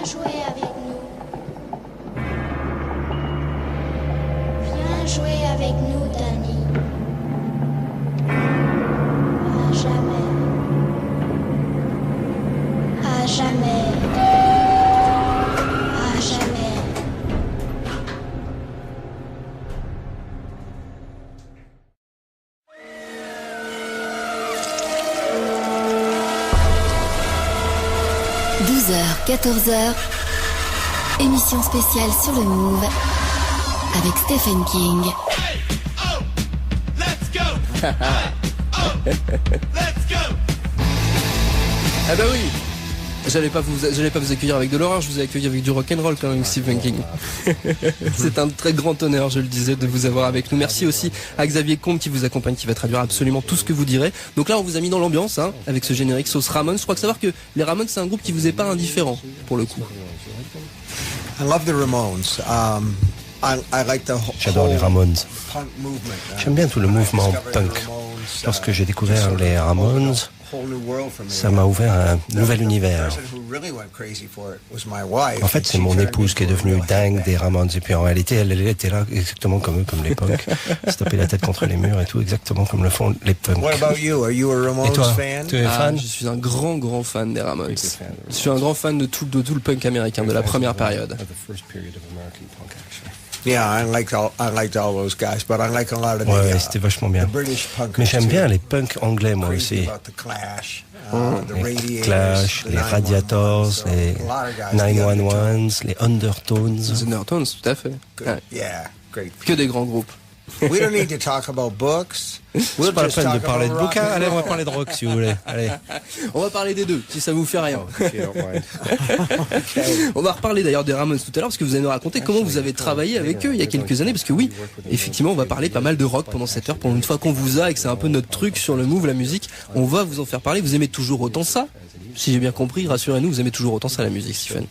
Viens jouer avec nous. Viens jouer avec nous, Danny. À jamais. À jamais. À jamais. h 14h, émission spéciale sur le Move avec Stephen King. Ah bah oui, j'allais pas vous accueillir avec de l'horreur, je vous ai accueilli avec du rock'n'roll quand même, Stephen King. C'est un très grand honneur, je le disais, de vous avoir avec nous. Merci aussi à Xavier Combe qui vous accompagne, qui va traduire absolument tout ce que vous direz. Donc là, on vous a mis dans l'ambiance, hein, avec ce générique sauce Ramones. Je crois que savoir que les Ramones, c'est un groupe qui vous est pas indifférent, pour le coup. I love the Ramones. I like the J'adore les Ramones. punk movement. J'aime bien tout le mouvement punk. Lorsque j'ai découvert les Ramones, ça m'a ouvert un nouvel univers. En fait, c'est mon épouse qui est devenue dingue des Ramones. Et puis en réalité, elle était là exactement comme eux, comme les punks. Se taper la tête contre les murs et tout, exactement comme le font les punks. What about you? Are you a Et Ramones toi, fan? tu es fan? Je suis un grand fan des Ramones. Je suis un grand fan de tout le punk américain, de la première période. Yeah, I liked all those guys, but I like a lot of Ouais, c'était vachement bien. the British punkers. Mais j'aime too. bien les punks anglais, moi Crazy aussi. about the Clash, the Les Radiators, Clash, the les Radiators, 911s, les a lot of guys, the 911s, les Undertones. The Undertones, tout à fait. Ouais. Yeah, great. Que des grands groupes. We don't need to talk about books. C'est pas la just peine de talk parler de about rock bouquins. and Allez, on va roll. parler de rock si vous voulez. Allez. On va parler des deux, si ça vous fait rien. On va reparler d'ailleurs des Ramones tout à l'heure, parce que vous allez nous raconter comment vous avez travaillé avec eux il y a quelques années, parce que oui, effectivement, on va parler pas mal de rock pendant cette heure, pour une fois qu'on vous a et que c'est un peu notre truc sur le Move, la musique, on va vous en faire parler. Vous aimez toujours autant ça? Si j'ai bien compris, rassurez-nous, vous aimez toujours autant ça, la musique, Stephen?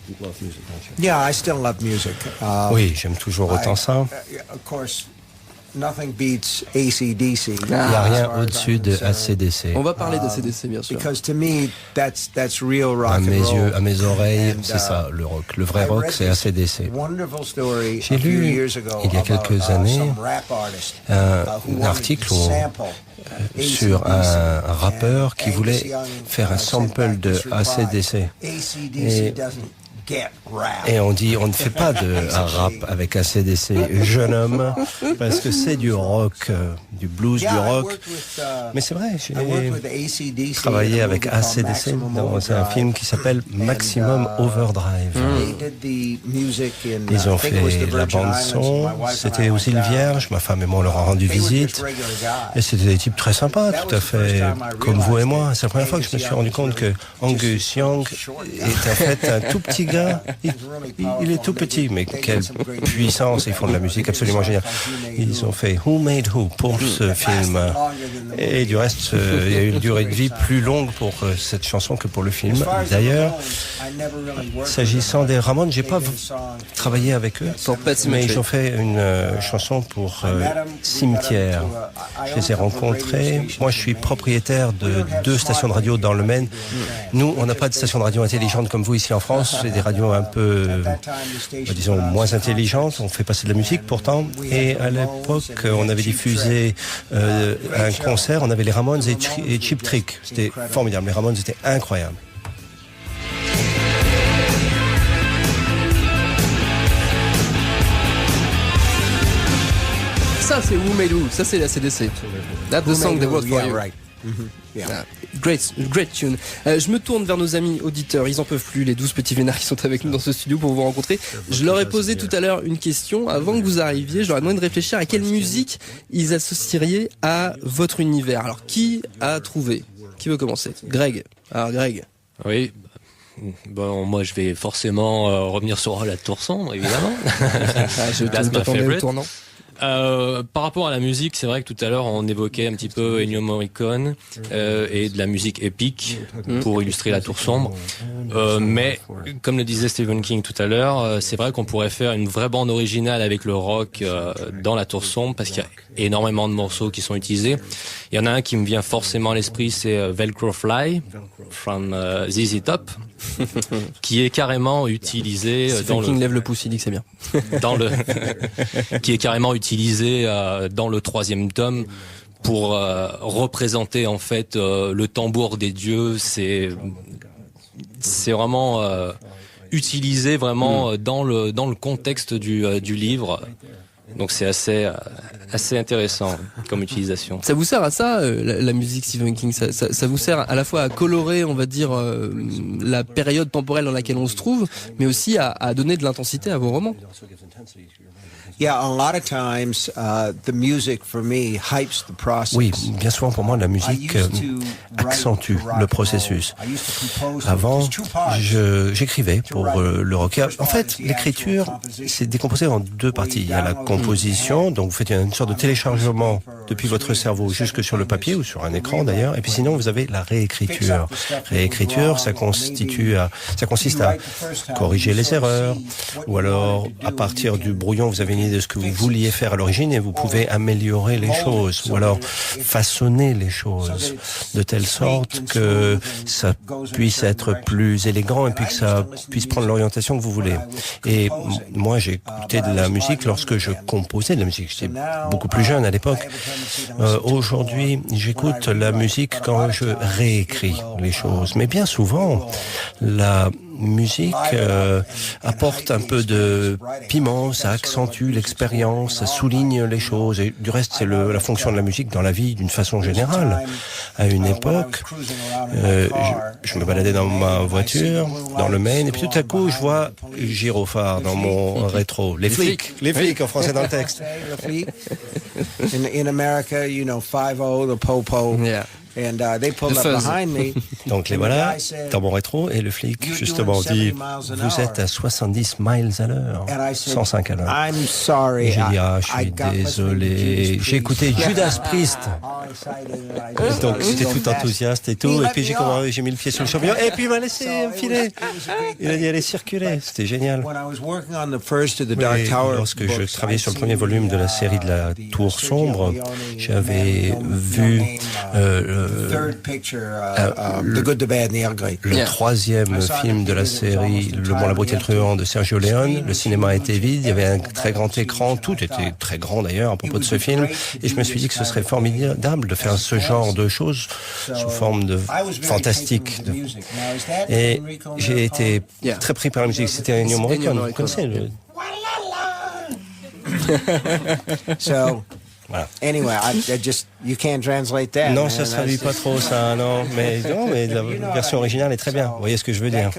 Yeah, I still love music. Oui, j'aime toujours autant ça. Of course, nothing beats AC/DC. Il n'y a rien au-dessus de ACDC. On va parler d'ACDC, bien sûr. Because to me, that's real rock À and mes roll. yeux, à mes oreilles, And, c'est ça, le rock. Le vrai I rock, read c'est this ACDC. wonderful story J'ai a few lu, years ago il y a about, quelques années, some rap artist, un who wanted article to sample sur un AC/DC. rappeur qui And voulait Angus Young, faire un said sample back de this reply, AC/DC. AC/DC Et- doesn't get rap. Et on dit, on ne fait pas de un rap avec ACDC, jeune homme, parce que c'est du rock, du blues, Yeah, du I rock. worked with, Mais c'est vrai, j'ai I worked with AC/DC travaillé in a avec movie called ACDC Maximum dans un Overdrive. film qui s'appelle Maximum Overdrive. They did the music in, Ils ont I think it was the fait la Virgin bande Islands. son, My wife and I c'était aux went îles down. Vierges, ma femme et moi on leur a rendu They were visite. just regular guys. Et c'était des types très sympas, tout à fait comme vous et moi. C'est la première fois que je me suis rendu compte que Angus Young est en fait un tout petit gars. Il est tout petit, mais quelle puissance. Ils font de la musique absolument géniale. Ils ont fait Who Made Who pour ce film. Et du reste, il y a eu une durée de vie plus longue pour cette chanson que pour le film. D'ailleurs, s'agissant des Ramones, j'ai pas travaillé avec eux, mais ils ont fait une chanson pour Cimetière. Je les ai rencontrés. Moi, je suis propriétaire de 2 stations de radio dans le Maine. Nous, on n'a pas de station de radio intelligente comme vous ici en France. C'est des radios un peu, disons, moins intelligentes. On fait passer de la musique pourtant. Et à l'époque, on avait diffusé un concert. On avait les Ramones et Cheap Trick. C'était formidable. Les Ramones étaient incroyables. Ça, c'est Who Made Who, ça, c'est la CDC. That's the song they wrote for Yeah, you. right. Yeah. Great tune. Je me tourne vers nos amis auditeurs, ils en peuvent plus, les 12 petits vénards qui sont avec nous dans ce studio pour vous rencontrer. Je leur ai posé tout à l'heure une question, avant que vous arriviez, je leur ai demandé de réfléchir à quelle musique ils associeriez à votre univers. Alors, qui a trouvé? Qui veut commencer? Greg. Alors, Greg. Oui. Bon, moi, je vais forcément revenir sur la Tour Sombre, évidemment. Je That's my m'attendais au favorite. tournant. Par rapport à la musique, c'est vrai que tout à l'heure on évoquait un petit peu Ennio Morricone et de la musique épique pour illustrer la Tour Sombre. Mais comme le disait Stephen King tout à l'heure, c'est vrai qu'on pourrait faire une vraie bande originale avec le rock dans La Tour Sombre, parce qu'il y a énormément de morceaux qui sont utilisés. Il y en a un qui me vient forcément à l'esprit, c'est Velcro Fly from ZZ Top, qui est carrément utilisé Stephen King lève le pouce, il dit que c'est bien. Qui est carrément utilisé dans le 3e tome pour représenter en fait le tambour des dieux. C'est vraiment utilisé vraiment dans le contexte du livre. Donc c'est assez intéressant comme utilisation. Ça vous sert à ça, la musique Stephen King, ça vous sert à la fois à colorer, on va dire, la période temporelle dans laquelle on se trouve, mais aussi à donner de l'intensité à vos romans. Oui, bien souvent pour moi, la musique accentue le processus. Avant, j'écrivais pour le rock. En fait, l'écriture, c'est décomposé en 2 parties. Il y a la composition, donc vous faites une sorte de téléchargement depuis votre cerveau jusque sur le papier ou sur un écran d'ailleurs. Et puis sinon, vous avez la réécriture. Réécriture, ça consiste à corriger les erreurs, ou alors à partir du brouillon, vous avez une idée de ce que vous vouliez faire à l'origine et vous pouvez améliorer les choses, ou alors façonner les choses de telle sorte que ça puisse être plus élégant et puis que ça puisse prendre l'orientation que vous voulez. Et moi, j'ai écouté de la musique lorsque je composais de la musique. J'étais beaucoup plus jeune à l'époque. Aujourd'hui, j'écoute la musique quand je réécris les choses. Mais bien souvent, la musique apporte un peu de piment, ça accentue l'expérience, ça souligne les choses. Et du reste, c'est la fonction de la musique dans la vie d'une façon générale. À une époque, je me baladais dans ma voiture, dans le Maine, et puis tout à coup, je vois gyrophare dans mon rétro. Les flics en français dans le texte. In America, 5-0, the po-po. Yeah. And they pulled up behind me. Donc les voilà dans mon rétro et le flic justement dit vous êtes à 70 miles à l'heure, 105 à l'heure. I'm sorry. J'ai dit je suis désolé. J'ai écouté Judas Priest. Donc j'étais tout enthousiaste et tout. Et puis j'ai mis le pied sur le champignon et puis il m'a laissé filer. Il a dit allez circuler. C'était génial. Et lorsque je travaillais sur le premier volume de la série de La Tour Sombre, j'avais vu le 3e film de la série Le Bon, la Brute et le Truand de Sergio Leone. Le cinéma était vide, il y avait un très grand écran, tout était très grand d'ailleurs à propos de ce film, et je me suis dit que ce serait formidable de faire ce genre de choses sous forme de fantastique. Et j'ai été très pris par la musique. C'était Ennio Morricone, vous connaissez le... Voilà. Anyway, you can't translate that. Non, ça se traduit pas trop, ça, non. Mais la version originale est très bien. Vous voyez ce que je veux dire?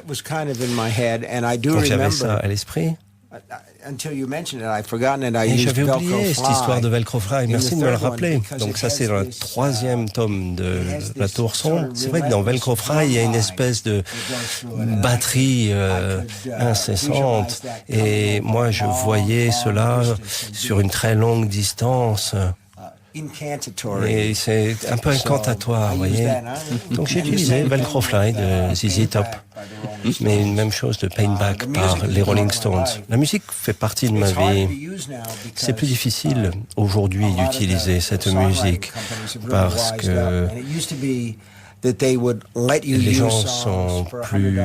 Donc j'avais ça à l'esprit. Et j'avais oublié cette histoire de Velcro Fly. Merci de me le rappeler. Donc ça, c'est dans le 3e tome de La Tour Sombre. C'est vrai que dans Velcro Fly, il y a une espèce de batterie incessante. Et moi, je voyais cela sur une très longue distance. Et c'est un peu incantatoire, vous voyez. Donc j'ai utilisé Velcro Fly de ZZ Top, mais une même chose de Painback par les Rolling Stones. La musique fait partie de ma vie. C'est plus difficile aujourd'hui d'utiliser cette musique parce que les gens sont plus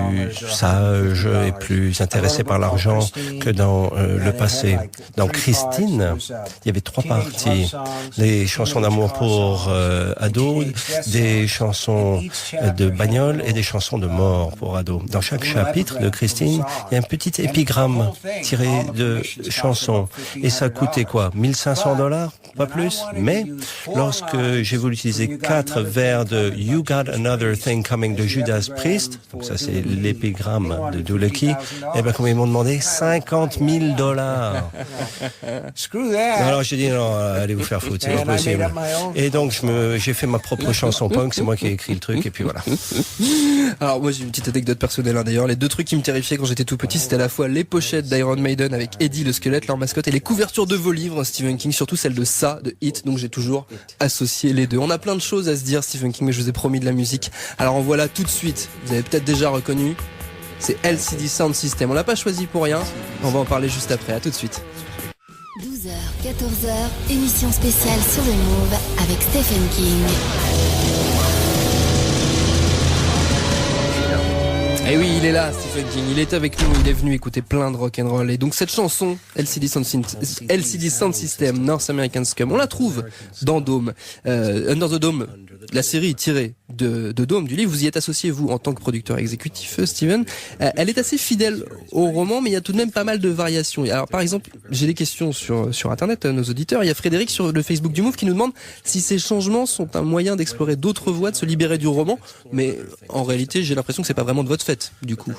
sages et plus intéressés par l'argent que dans le passé. Dans Christine, il y avait 3 parties. Les chansons d'amour pour ados, des chansons de bagnole et des chansons de mort pour ados. Dans chaque chapitre de Christine, il y a un petit épigramme tiré de chansons. Et ça coûtait quoi? $1,500? Pas plus. Mais lorsque j'ai voulu utiliser 4 vers de You Got Another Thing Coming de Judas Priest, donc ça c'est l'épigramme de Do Lucky, et ben comme ils m'ont demandé $50,000. Alors j'ai dit non, allez vous faire foutre, c'est pas possible. Et donc j'ai fait ma propre chanson punk, c'est moi qui ai écrit le truc et puis voilà. Alors moi j'ai une petite anecdote personnelle d'ailleurs. Les 2 trucs qui me terrifiaient quand j'étais tout petit, c'était à la fois les pochettes d'Iron Maiden avec Eddie le squelette, leur mascotte, et les couvertures de vos livres Stephen King, surtout celle de ça, de Hit. Donc j'ai toujours associé les 2. On a plein de choses à se dire Stephen King, mais je vous ai promis de la musique. Alors en voilà tout de suite. Vous avez peut-être déjà reconnu c'est LCD Sound System. On l'a pas choisi pour rien, on va en parler juste après, à tout de suite. 12h, 14h, émission spéciale sur le Move avec Stephen King. Et oui, il est là, Stephen King. Il est avec nous, il est venu écouter plein de rock'n'roll. Et donc cette chanson, LCD Sound System, North American Scum, on la trouve dans Dome. Under the Dome, la série est tirée de Dome, du livre. Vous y êtes associé, vous, en tant que producteur exécutif, Steven. Elle est assez fidèle au roman, mais il y a tout de même pas mal de variations. Alors, par exemple, j'ai des questions sur Internet, nos auditeurs. Il y a Frédéric sur le Facebook du Move qui nous demande si ces changements sont un moyen d'explorer d'autres voies, de se libérer du roman. Mais en réalité, j'ai l'impression que c'est pas vraiment de votre fait, du coup.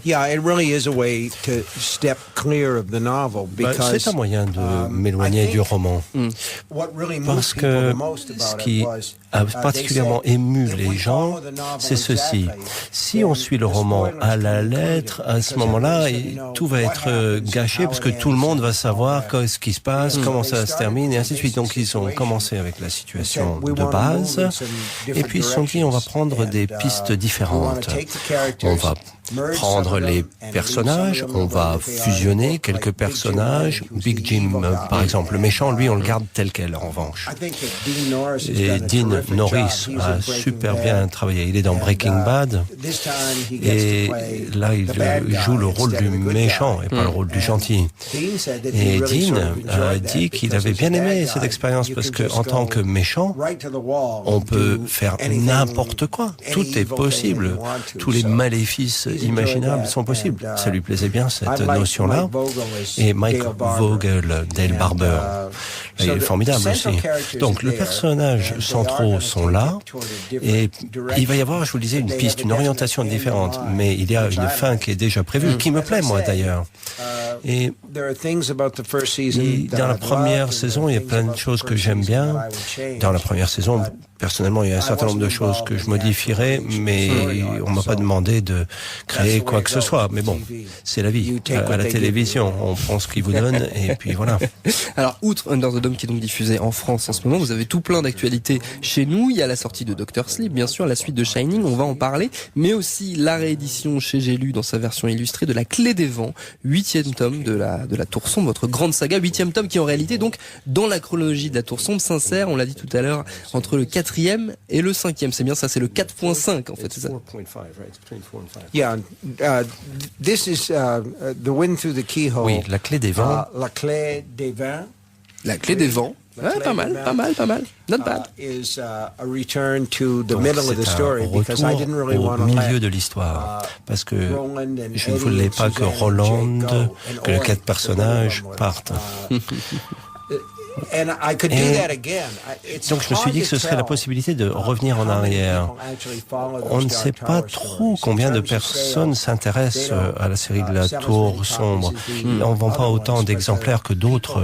Yeah, it really is a way to step clear of the novel because c'est un moyen de m'éloigner du roman. Parce que ce qui a particulièrement ému les gens, c'est ceci. Si on suit le roman à la lettre, à ce moment-là, tout va être gâché parce que tout le monde va savoir ce qui se passe, comment ça se termine et ainsi de suite. Donc ils ont commencé avec la situation de base et puis ils se sont dit on va prendre des pistes différentes. On va prendre les personnages, on va fusionner quelques personnages. Big Jim, par exemple, le méchant, lui, on le garde tel quel, en revanche. Et Dean Norris a super bien travaillé. Il est dans Breaking Bad. Et là, il joue le rôle du méchant et pas le rôle du gentil. Et Dean a dit qu'il avait bien aimé cette expérience parce que, en tant que méchant, on peut faire n'importe quoi. Tout est possible. Tous les maléfices imaginables sont possibles. Ça lui plaisait bien, cette notion-là. Et Mike Vogel, Dale Barber, il est formidable aussi. Donc, les personnages centraux sont là, et il va y avoir, je vous le disais, une piste, une orientation différente, mais il y a une fin qui est déjà prévue, qui me plaît, moi, d'ailleurs. Et dans la première saison, il y a plein de choses que j'aime bien. Dans la première saison, personnellement, il y a un certain nombre de choses que je modifierais, mais on m'a pas demandé de créer quoi que ce soit. Mais bon, c'est la vie. À la télévision, on prend ce qu'ils vous donnent, et puis voilà. Alors, outre Under the Dome, qui est donc diffusé en France en ce moment, vous avez tout plein d'actualités chez nous. Il y a la sortie de Dr. Sleep, bien sûr, la suite de Shining, on va en parler, mais aussi la réédition chez J'ai lu, dans sa version illustrée, de La Clé des Vents, 8e tome de la Tour Sombre, votre grande saga, 8e tome qui en réalité, donc, dans la chronologie de la Tour Sombre, s'insère, on l'a dit tout à l'heure, entre le 4e et le 5e. C'est bien ça, c'est le 4.5 en fait, c'est ça. Yeah, this is the wind through the keyhole. Oui, La Clé des Vents. La Clé des Vents. La Clé des Vents. Ouais, pas mal. Not bad. Is a return to the Donc, middle of the story because I didn't really want au to milieu let de l'histoire, parce que je ne Eddie voulais and pas que Suzanne Roland, Jay go, que les and 4 personnages partent. And I could do that again. Donc je me suis dit que ce serait la possibilité de revenir en arrière. On ne sait pas trop combien de personnes s'intéressent à la série de la Tour Sombre. On ne vend pas autant d'exemplaires que d'autres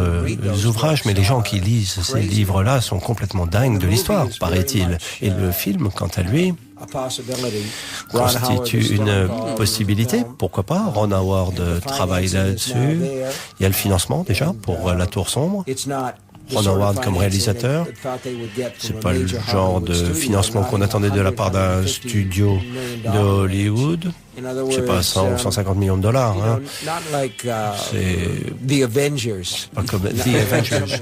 ouvrages, mais les gens qui lisent ces livres-là sont complètement dingues de l'histoire, paraît-il. Et le film, quant à lui, constitue une possibilité. Pourquoi pas? Ron Howard travaille là-dessus. Il y a le financement déjà pour la Tour Sombre. Ron Howard comme réalisateur, c'est pas le genre de financement qu'on attendait de la part d'un studio de Hollywood. Je sais pas, 100 ou 150 millions de dollars. Hein. C'est pas comme The Avengers.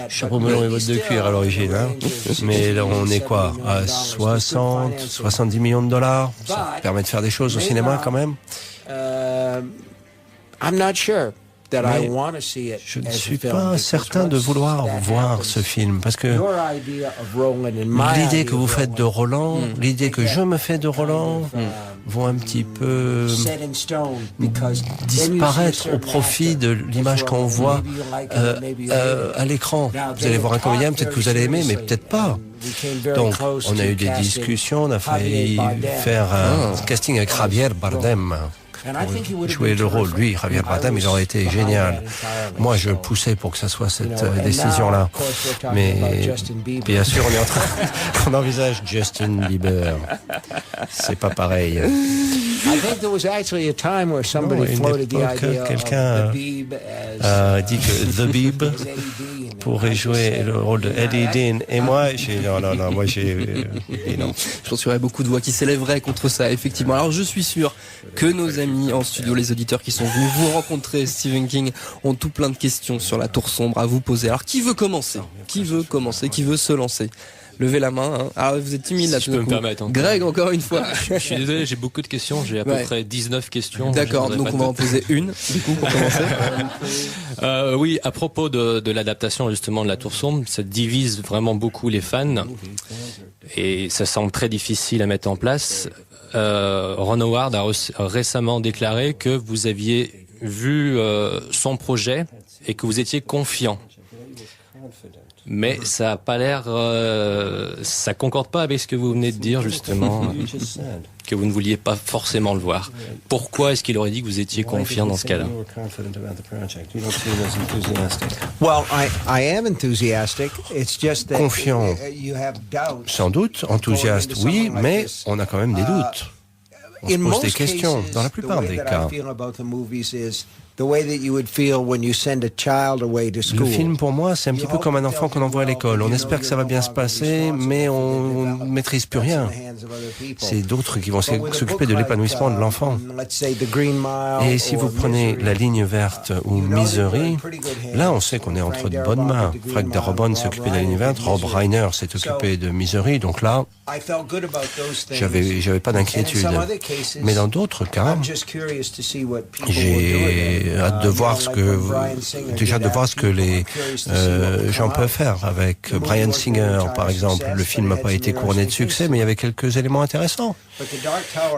Chapeau melon et bottes de cuir à l'origine. Hein. Mais là, on est quoi? À 60, 70 millions de dollars? Ça permet de faire des choses au cinéma quand même? I'm not sure. Mais je ne suis pas certain de vouloir voir ce film parce que l'idée que vous faites de Roland, l'idée que je me fais de Roland vont un petit peu disparaître au profit de l'image qu'on voit à l'écran. Vous allez voir un comédien, peut-être que vous allez aimer, mais peut-être pas. Donc, on a eu des discussions, on a failli faire un casting avec Javier Bardem pour jouer le rôle. Lui, Javier Bardem, il aurait été génial. Moi, je poussais pour que ça soit cette décision-là. Mais bien sûr, on envisage Justin Bieber. C'est pas pareil. I think there was actually a time where somebody floated the idea quelqu'un a dit que The Beeb pourrait jouer le rôle de Eddie Dean. Et moi, moi j'ai dit non. Je pense qu'il y aurait beaucoup de voix qui s'élèveraient contre ça, effectivement. Alors je suis sûr que nos amis en studio, les auditeurs qui sont venus vous rencontrer, Stephen King, ont tout plein de questions sur la tour sombre à vous poser. Alors qui veut commencer ? Qui veut se lancer ? Levez la main. Hein. Ah, vous êtes timide là. Si je peux me permettre. Greg, encore une fois. Je suis désolé, j'ai beaucoup de questions. J'ai à peu près 19 questions. D'accord, donc on va en poser une, du coup, pour commencer. Oui, à propos de l'adaptation justement de La Tour Sombre, ça divise vraiment beaucoup les fans et ça semble très difficile à mettre en place. Ron Howard a récemment déclaré que vous aviez vu son projet et que vous étiez confiant. Mais ça a pas l'air, ça concorde pas avec ce que vous venez de dire justement, que vous ne vouliez pas forcément le voir. Pourquoi est-ce qu'il aurait dit que vous étiez confiant dans ce cas-là? Well, I am enthusiastic. It's just that Confiant, you have doubts. sans doute, enthousiaste, oui, mais on a quand même des doutes. On se pose des questions, dans la plupart des cas. Le film, pour moi, c'est un petit peu comme un enfant qu'on envoie à l'école. On espère que ça va bien se passer, mais on ne maîtrise plus rien. C'est d'autres qui vont s'occuper de l'épanouissement de l'enfant. Et si vous prenez La Ligne Verte ou Misery, là, on sait qu'on est entre de bonnes mains. Frank Darabont s'est occupé de La Ligne Verte, Rob Reiner s'est occupé de Misery, donc là, j'avais pas d'inquiétude. Mais dans d'autres cas, j'ai hâte de voir ce que les gens peuvent faire avec Bryan Singer, par exemple. Le film n'a pas été couronné de succès, mais il y avait quelques éléments intéressants.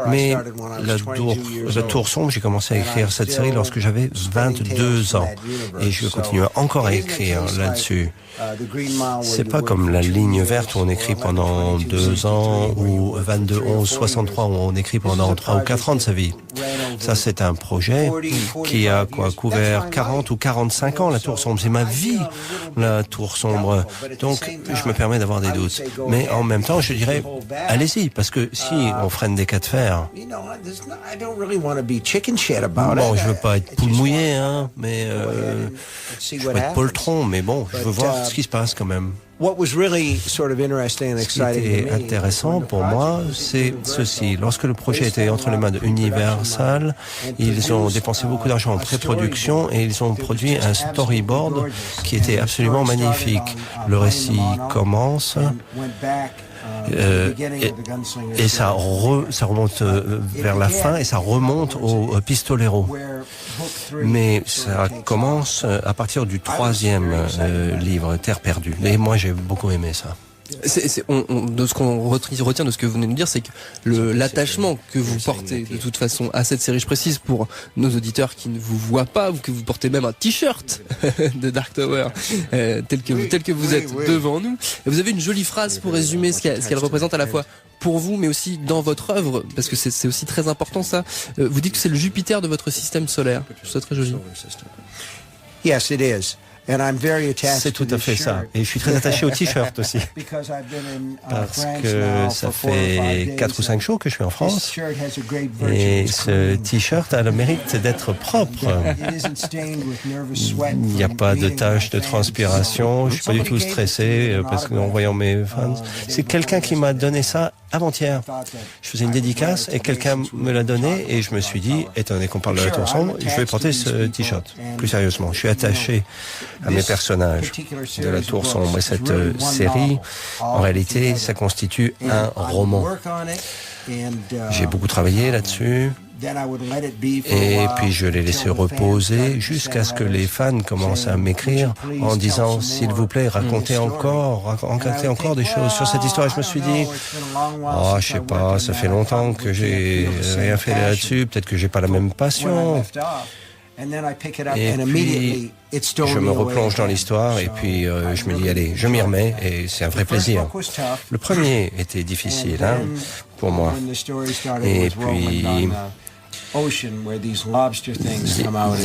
Mais La Tour Sombre, j'ai commencé à écrire cette série lorsque j'avais 22 ans. Et je continue encore à écrire là-dessus. C'est pas comme La Ligne Verte où on écrit pendant 2 ans ou 22, 11, 63 où on écrit pendant 3 ou 4 ans de sa vie. Ça, c'est un projet qui a couvert 40 ou 45 ans, La Tour Sombre. C'est ma vie, La Tour Sombre. Donc, je me permets d'avoir des doutes. Mais en même temps, je dirais, allez-y, parce que si on freine des cas de fer... Bon, je veux pas être poule mouillée, hein, mais je veux pas être poltron, mais bon, je veux voir ce qui se passe quand même. Ce qui était intéressant pour moi, c'est ceci. Lorsque le projet était entre les mains de Universal, ils ont dépensé beaucoup d'argent en pré-production et ils ont produit un storyboard qui était absolument magnifique. Le récit commence... et ça remonte vers la fin et ça remonte au Pistolero. Mais ça commence à partir du 3e livre, Terre perdue. Et moi, j'ai beaucoup aimé ça. De ce qu'on retient de ce que vous venez de nous dire, c'est que l'attachement que vous portez de toute façon à cette série, je précise pour nos auditeurs qui ne vous voient pas, ou que vous portez même un t-shirt de Dark Tower tel que vous êtes devant nous. Et vous avez une jolie phrase pour résumer ce qu'elle représente à la fois pour vous, mais aussi dans votre œuvre, parce que c'est aussi très important ça. Vous dites que c'est le Jupiter de votre système solaire. Je trouve ça très joli. Yes, it is. C'est tout à fait ça. Et je suis très attaché au t-shirt aussi. Parce que ça fait 4 ou 5 shows que je suis en France. Et ce t-shirt a le mérite d'être propre. Il n'y a pas de taches de transpiration. Je suis pas du tout stressé parce qu'en voyant mes fans. C'est quelqu'un qui m'a donné ça avant-hier. Je faisais une dédicace et quelqu'un me l'a donné et je me suis dit, étant donné qu'on parle de La Tour Sombre, je vais porter ce t-shirt. Plus sérieusement, je suis attaché à mes personnages de La Tour Sombre. Et cette série, en réalité, ça constitue un roman. J'ai beaucoup travaillé là-dessus. Et puis je l'ai laissé reposer jusqu'à ce que les fans commencent à m'écrire en disant s'il vous plaît racontez encore des choses sur cette histoire. Et je me suis dit je sais pas, ça fait longtemps que j'ai rien fait là-dessus, peut-être que j'ai pas la même passion. Et puis je me replonge dans l'histoire et puis je me dis allez, je m'y remets et c'est un vrai plaisir. Le premier était difficile pour moi. Et puis Il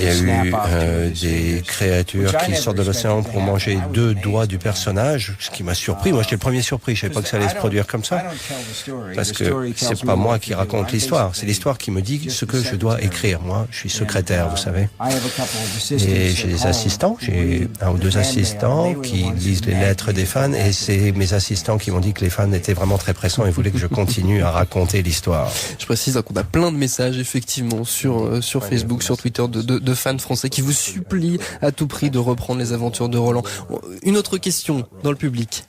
y a eu des créatures qui sortent de l'océan pour manger 2 doigts du personnage, ce qui m'a surpris. Moi, j'étais le premier surpris. Je savais pas que ça allait se produire comme ça. Parce que c'est pas moi qui raconte l'histoire. C'est l'histoire qui me dit ce que je dois écrire. Moi, je suis secrétaire, vous savez. Et j'ai des assistants. J'ai 1 ou 2 assistants qui lisent les lettres des fans. Et c'est mes assistants qui m'ont dit que les fans étaient vraiment très pressants et voulaient que je continue à raconter l'histoire. Je précise qu'on a plein de messages, effectivement, sur Facebook, sur Twitter, de fans français qui vous supplient à tout prix de reprendre les aventures de Roland. Une autre question dans le public.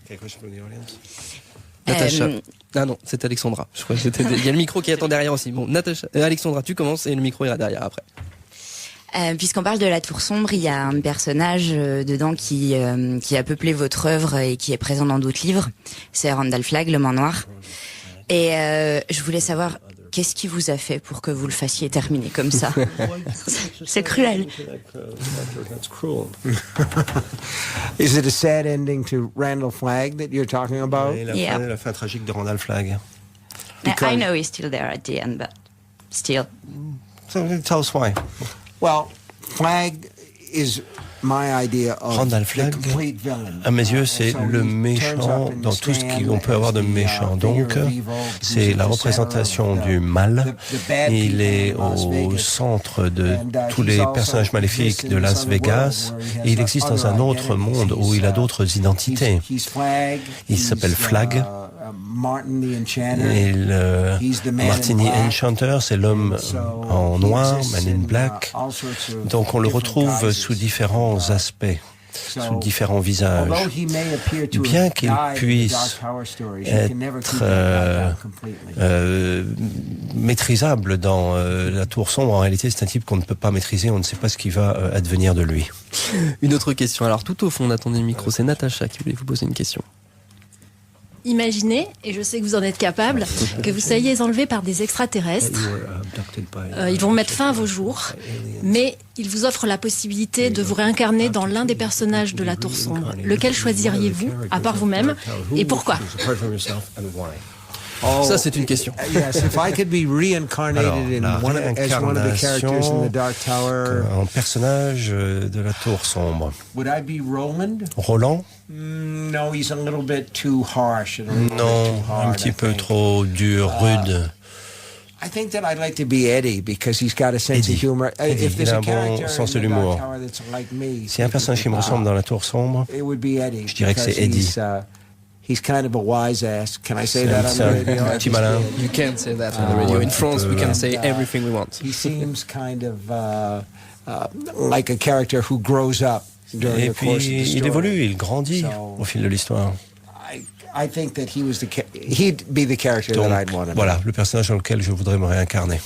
Natacha. Ah non, c'est Alexandra. Je crois que il y a le micro qui attend derrière aussi. Bon, Natacha, Alexandra, tu commences et le micro ira derrière après. Puisqu'on parle de la Tour Sombre, il y a un personnage dedans qui a peuplé votre œuvre et qui est présent dans d'autres livres. C'est Randall Flagg, l'homme en noir. Et je voulais savoir, qu'est-ce qui vous a fait pour que vous le fassiez terminer comme ça? C'est cruel. Is it a sad ending to Randall Flagg that you're talking about? La fin tragique de Randall Flagg. I know he's still there at the end, but still. So tell us why. Well, Flagg is my idea of Randall the Flagg, complete villain. à mes yeux, c'est le méchant dans tout ce qu'on peut avoir de méchant. Donc, c'est la représentation du mal. Il est au centre de tous les personnages maléfiques de Las Vegas. Et il existe dans un autre monde où il a d'autres identités. Il s'appelle Flagg. Et Martini Enchanter, c'est l'homme en noir, Man in Black. Donc on le retrouve sous différents aspects, sous différents visages. Bien qu'il puisse être maîtrisable dans la Tour Sombre, en réalité c'est un type qu'on ne peut pas maîtriser, on ne sait pas ce qui va advenir de lui. Une autre question. Alors tout au fond, on attendait le micro, c'est Natacha qui voulait vous poser une question. Imaginez, et je sais que vous en êtes capable, que vous soyez enlevé par des extraterrestres. Ils vont mettre fin à vos jours, mais ils vous offrent la possibilité de vous réincarner dans l'un des personnages de la Tour Sombre. Lequel choisiriez-vous, à part vous-même, et pourquoi? Ça, c'est une question. Yes, if I could be reincarnated as one of the characters in the Dark Tower, un personnage de la Tour Sombre. would I be Roland? Roland? No, he's a little bit too harsh. Non, un petit peu trop dur, rude. I think that I'd like to be Eddie because he's got a sense of humor. If there's a character in the Dark Tower that's like me, s'il y a un personnage qui me ressemble dans la Tour Sombre, it would be Eddie. Je dirais que c'est Eddie. He's kind of a wise ass. Can I say that on the radio? Un petit malin. You can't say that on the radio. In France, we can say everything we want. He seems kind of like a character who grows up during Et the course of the puis, story. il évolue, il grandit au fil de l'histoire. I think that he'd be the character Donc, that I'd want to be. voilà, le personnage dans lequel je voudrais me réincarner.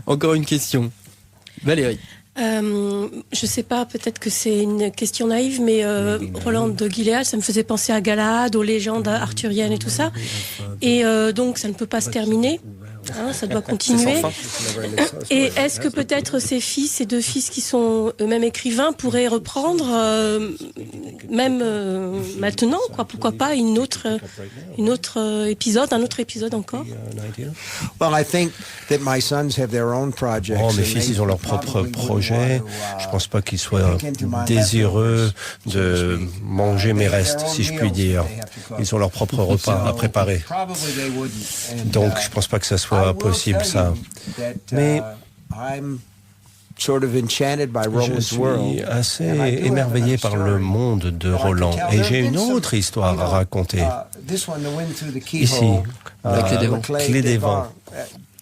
Encore une question. Valérie. Je sais pas, peut-être que c'est une question naïve, mais Roland de Gilead, ça me faisait penser à Galahad, aux légendes arthuriennes et tout ça. Et donc, ça ne peut pas se terminer. Hein, ça doit continuer. Et est-ce que peut-être ces 2 fils qui sont eux-mêmes écrivains pourraient reprendre même maintenant, quoi? Pourquoi pas un autre épisode encore? Well, I think that my sons have their own projects. Oh, mes fils, ils ont leur propre projet. Je pense pas qu'ils soient désireux de manger mes restes, si je puis dire. Ils ont leur propre repas à préparer. Donc, je pense pas que ça soit possible, ça. Mais je suis assez émerveillé par le monde de Roland. Et j'ai une autre histoire à raconter. Ici, la clé des vents.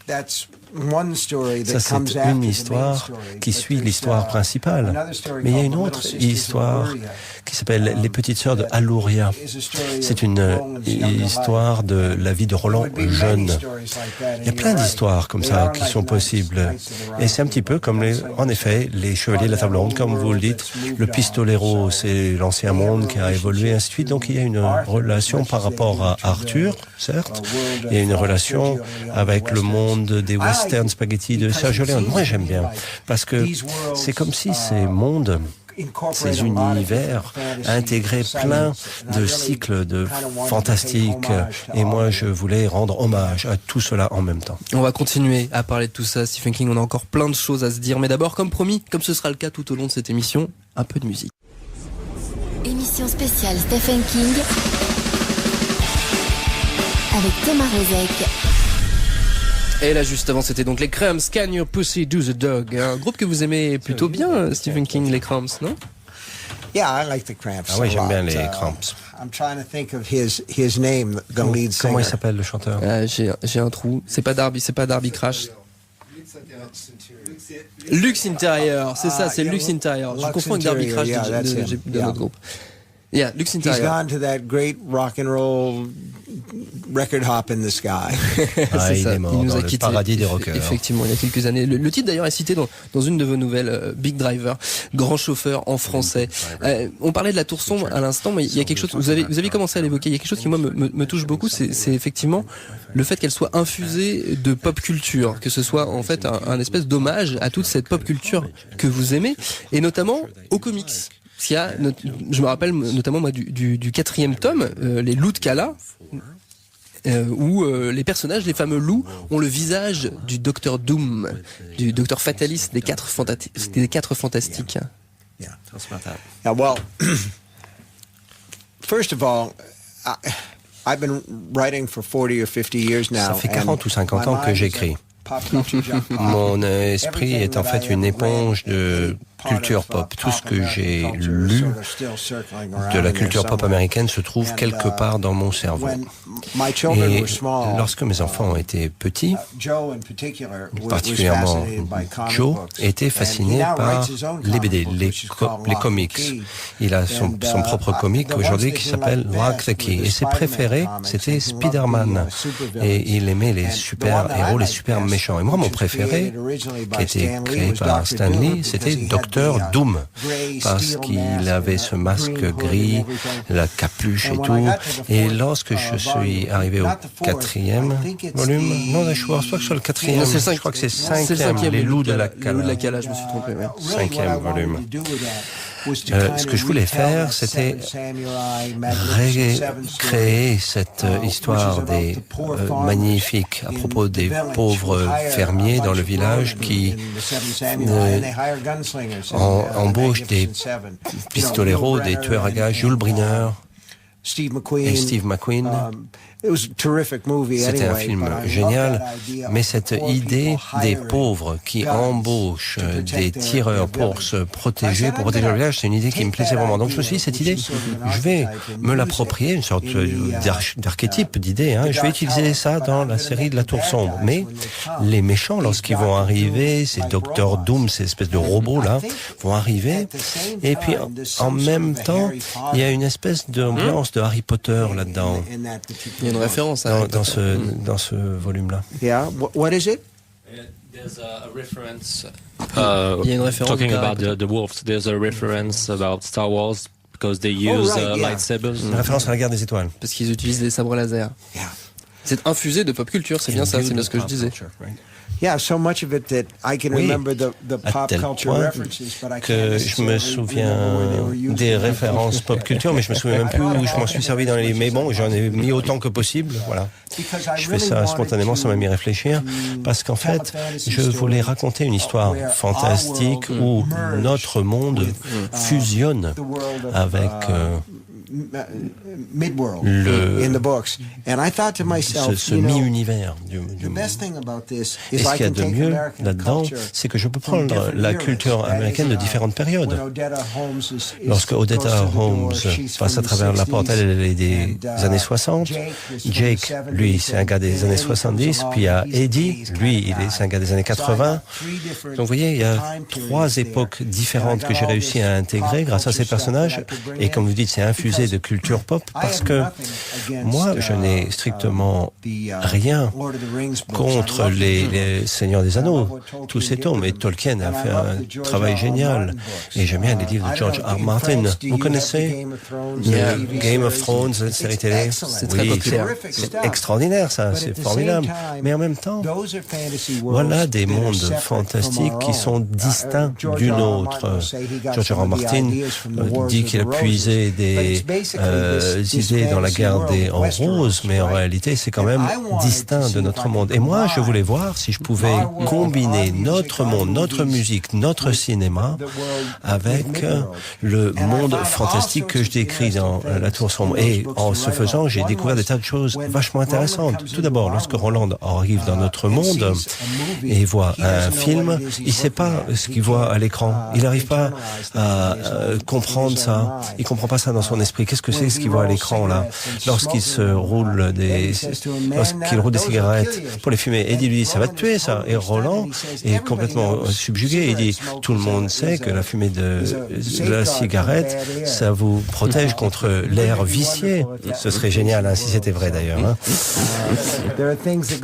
Ça, c'est une histoire qui suit l'histoire principale. Mais il y a une autre histoire qui s'appelle Les Petites Sœurs de Aluria. C'est une histoire de la vie de Roland jeune. Il y a plein d'histoires comme ça qui sont possibles. Et c'est un petit peu comme, en effet, les Chevaliers de la Table Ronde, comme vous le dites. Le Pistolero, c'est l'ancien monde qui a évolué, ainsi de suite. Donc il y a une relation par rapport à Arthur, certes. Il y a une relation avec le monde des western spaghetti de Sergio Leone. Moi, j'aime bien. Parce que c'est comme si ces mondes ces univers, intégrer plein de cycles de fantastique. Et moi, je voulais rendre hommage à tout cela en même temps. On va continuer à parler de tout ça, Stephen King. On a encore plein de choses à se dire. Mais d'abord, comme promis, comme ce sera le cas tout au long de cette émission, un peu de musique. Émission spéciale Stephen King avec Thomas Rozek. Et là, juste avant, c'était donc les Cramps, Can Your Pussy Do the Dog. Un groupe que vous aimez plutôt bien, Stephen King, les Cramps, non? Yeah, I like the Cramps. Ah oui, j'aime bien les Cramps. I'm trying to think of his name, the lead singer. Comment il s'appelle, le chanteur? J'ai un trou. C'est pas Darby Crash. Lux Interior, c'est ça, c'est Lux Interior. Je confonds avec Darby Crash de notre groupe. Yeah, Lux Interior. He's gone to that great rock and roll record hop in the sky. C'est ça. Il est mort dans le paradis des rockers. Effectivement, il y a quelques années. Le titre d'ailleurs est cité dans une de vos nouvelles, Big Driver, Grand Chauffeur en français. On parlait de la Tour Sombre à l'instant, mais il y a quelque chose, vous avez commencé à l'évoquer, il y a quelque chose qui moi me touche beaucoup, c'est effectivement le fait qu'elle soit infusée de pop culture, que ce soit en fait un espèce d'hommage à toute cette pop culture que vous aimez, et notamment aux comics. Je me rappelle notamment moi du 4e tome, les loups de Kala, où les personnages, les fameux loups, ont le visage du Docteur Doom, du Docteur Fataliste des 4 Fantastiques. Yeah. Well, first of all, I've been writing for 40 or 50 years now. Ça fait 40 ou 50 ans que j'écris. Mon esprit est en fait une éponge de culture pop. Tout ce que j'ai lu de la culture pop américaine se trouve quelque part dans mon cerveau. Et lorsque mes enfants étaient petits, particulièrement Joe, était fasciné par les BD, les comics. Il a son propre comic aujourd'hui qui s'appelle Lock the Key. Et ses préférés, c'était Spider-Man. Et il aimait les super-héros, les super méchants. Et moi, mon préféré, qui a été créé par Stan Lee, c'était Docteur Doom. Parce qu'il avait ce masque gris, la capuche et tout. Et lorsque je suis arrivé au 4e volume, non, je crois que sur le 4e, je crois que c'est 5e, les loups de la Kala. Les loups de la Kala, je me suis trompé, ouais. 5e volume. Ce que je voulais faire, c'était recréer cette histoire des magnifiques à propos des pauvres fermiers dans le village qui embauchent des pistoleros, des tueurs à gages, Jules Briner et Steve McQueen. C'était un film génial, mais cette idée des pauvres qui embauchent des tireurs pour se protéger, pour protéger le village, c'est une idée qui me plaisait vraiment. Donc je me suis dit, cette idée, je vais me l'approprier, une sorte d'archétype d'idée. Je vais utiliser ça dans la série de la Tour Sombre. Mais les méchants, lorsqu'ils vont arriver, ces Docteur Doom, ces espèces de robots-là, vont arriver. Et puis, en même temps, il y a une espèce d'ambiance de Harry Potter là-dedans. Il y a une référence dans ce volume-là. Yeah, what is it? There's a reference. Il y a une référence. Talking about the wolves, there's a reference about Star Wars because they use lightsabers. Une référence à la guerre des étoiles. Parce qu'ils utilisent des sabres laser. Yeah. C'est infusé de pop culture, c'est bien ça, c'est bien ce que je disais. Yeah, so much of it that I can remember the pop culture references, but I que je me souviens des références pop culture, mais je me souviens même plus où je m'en suis servi dans les. Mais bon, j'en ai mis autant que possible, voilà. Je fais ça spontanément sans même y réfléchir, parce qu'en fait, je voulais raconter une histoire fantastique où notre monde fusionne avec ce mi-univers du monde. Et ce qu'il y a de mieux là-dedans, c'est que je peux prendre la culture américaine de différentes périodes. Lorsque Odetta Holmes passe à travers la porte, elle est des années 60. Jake, lui, c'est un gars des années 70. Puis il y a Eddie, lui, c'est un gars des années 80. Donc vous voyez, il y a 3 époques différentes que j'ai réussi à intégrer grâce à ces personnages. Et comme vous dites, c'est infusé musée de culture pop parce que moi, je n'ai strictement rien contre les Seigneurs des Anneaux, tous ces tomes. Et Tolkien a fait un travail génial. Et j'aime bien les livres de George R. Martin. Vous connaissez Game of Thrones, la série télé? C'est très populaire. C'est extraordinaire, ça. C'est formidable. Mais en même temps, voilà des mondes fantastiques qui sont distincts du nôtre. George R. Martin dit qu'il a puisé des idées dans la guerre en rose, mais en réalité, c'est quand même distinct de notre monde. Et moi, je voulais voir si je pouvais combiner notre monde, notre musique, notre cinéma avec le monde fantastique que je décris dans La Tour Sombre. Et en ce faisant, j'ai découvert des tas de choses vachement intéressantes. Tout d'abord, lorsque Roland arrive dans notre monde et voit un film, il ne sait pas ce qu'il voit à l'écran. Il n'arrive pas à comprendre ça. Il comprend pas ça dans son esprit. Qu'est-ce que c'est ce qu'il voit à l'écran là lorsqu'il roule des cigarettes pour les fumer? Eddie lui dit ça va te tuer ça. Et Roland est complètement subjugué. Il dit tout le monde sait que la fumée de la cigarette ça vous protège contre l'air vicié. Ce serait génial si c'était vrai d'ailleurs.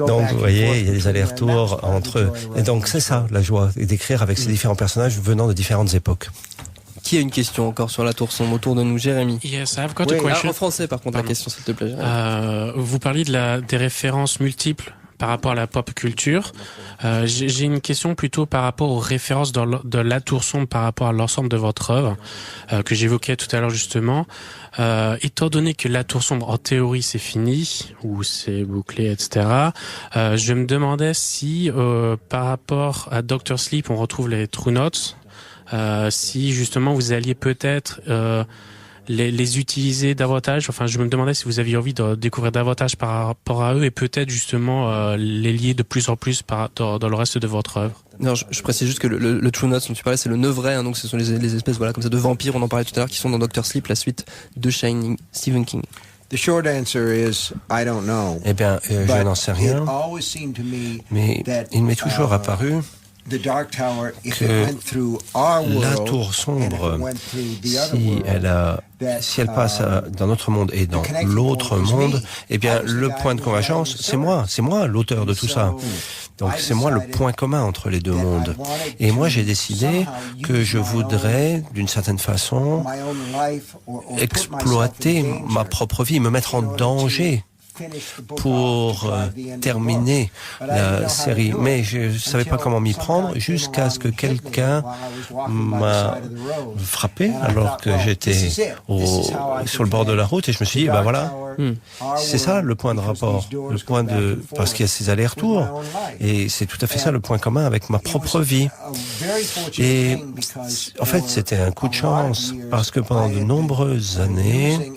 Donc vous voyez, il y a des allers-retours entre eux. Et donc c'est ça la joie, d'écrire avec ces différents personnages venant de différentes époques. Qui a une question encore sur La Tour Sombre autour de nous? Jérémy. Yes, I've got a question. En français par contre. Pardon. La question s'il te plaît. Vous parliez des références multiples par rapport à la pop culture. J'ai une question plutôt par rapport aux références de La Tour Sombre par rapport à l'ensemble de votre œuvre que j'évoquais tout à l'heure justement. Étant donné que La Tour Sombre en théorie c'est fini ou c'est bouclé, etc. Je me demandais si par rapport à Dr. Sleep on retrouve les True Notes. Si justement vous alliez peut-être les utiliser davantage. Enfin, je me demandais si vous aviez envie de découvrir davantage par rapport à eux et peut-être justement les lier de plus en plus dans le reste de votre œuvre. Non, je précise juste que le True Notes dont tu parlais, c'est le Nevray, donc ce sont les espèces comme ça de vampires, on en parlait tout à l'heure, qui sont dans Dr. Sleep, la suite de Shining, Stephen King. The short answer is I don't know. Eh bien, je n'en sais rien. Mais il m'est toujours apparu que la tour sombre, si elle passe dans notre monde et dans l'autre monde, eh bien, le point de convergence, c'est moi l'auteur de tout ça. Donc, c'est moi le point commun entre les deux mondes. Et moi, j'ai décidé que je voudrais, d'une certaine façon, exploiter ma propre vie, me mettre en danger pour terminer la série. Mais je ne savais pas comment m'y prendre jusqu'à ce que quelqu'un m'a frappé alors que j'étais sur le bord de la route et je me suis dit, voilà, c'est ça le point de rapport, parce qu'il y a ces allers-retours et c'est tout à fait ça le point commun avec ma propre vie. Et en fait, c'était un coup de chance parce que pendant de nombreuses années,